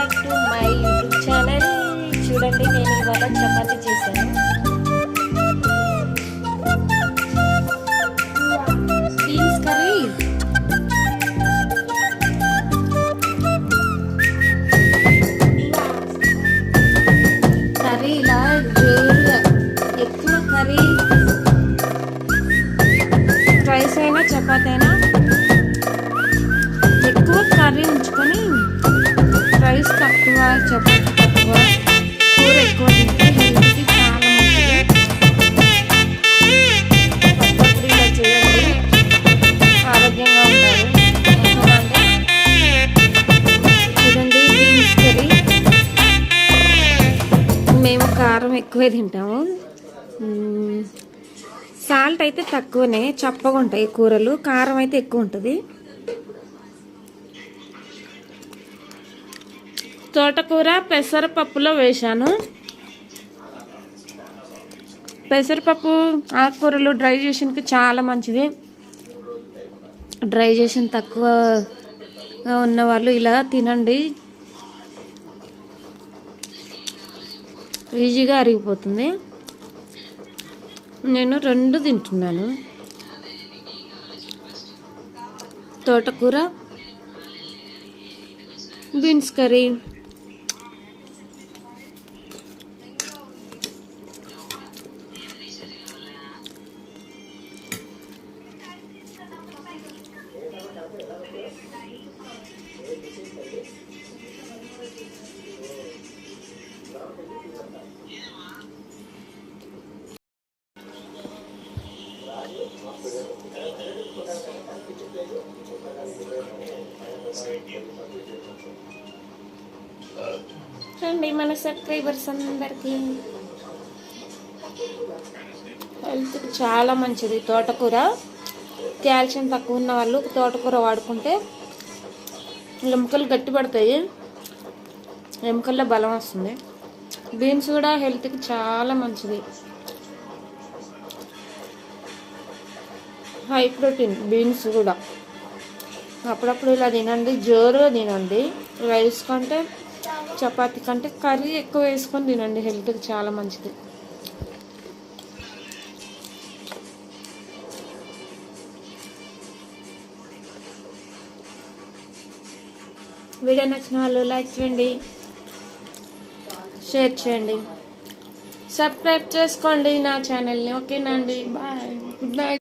Back to my YouTube channel. చూడండి, నేను ఇవాళ చపాతీ చేశాను. బీన్స్ కర్రీ, కర్రీ ఇలా జోరుగా ఎక్కువ కర్రీ, రైస్ అయినా చపాతీ అయినా ఎక్కువ కర్రీ ఉంచుకొని రైస్ తక్కువ చపాతీ తక్కువ కూర ఎక్కువ తింటే హెల్త్కి చాలా మంచిది. అప్పుడప్పుడు ఇలా చేయండి, ఆరోగ్యంగా ఉంటారు. చూడండి, బీన్స్ కర్రీ మేము కారం ఎక్కువే తింటాము. సాల్ట్ అయితే తక్కువనే, చప్పగా ఉంటాయి కూరలు. కారం అయితే ఎక్కువ ఉంటుంది. తోటకూర పెసరపప్పులో వేశాను. పెసరపప్పు ఆకుకూరలు డైజెషన్కి చాలా మంచిది. డైజెషన్ తక్కువ ఉన్నవాళ్ళు ఇలా తినండి, ఈజీగా అరిగిపోతుంది. నేను 2 తింటున్నాను, తోటకూర, బీన్స్ కర్రీ. రండి మన సబ్స్క్రైబర్స్ అందరికీ. హెల్త్కి చాలా మంచిది తోటకూర. కాల్షియం తక్కువ ఉన్న వాళ్ళు తోటకూర వాడుకుంటే ఎముకలు గట్టిపడతాయి, ఎముకల్లో బలం వస్తుంది. బీన్స్ కూడా హెల్త్కి చాలా మంచిది, హై ప్రోటీన్ బీన్స్ కూడా. అప్పుడప్పుడు ఇలా తినండి, జోరుగా తినండి. రైస్ కంటే చపాతీ కంటే కర్రీ ఎక్కువ వేసుకొని తినండి, హెల్త్కి చాలా మంచిది. వీడియో నచ్చిన వాళ్ళు లైక్ చేయండి, షేర్ చేయండి, సబ్స్క్రైబ్ చేసుకోండి నా ఛానల్ని. ఓకేనా అండి? Bye, good night.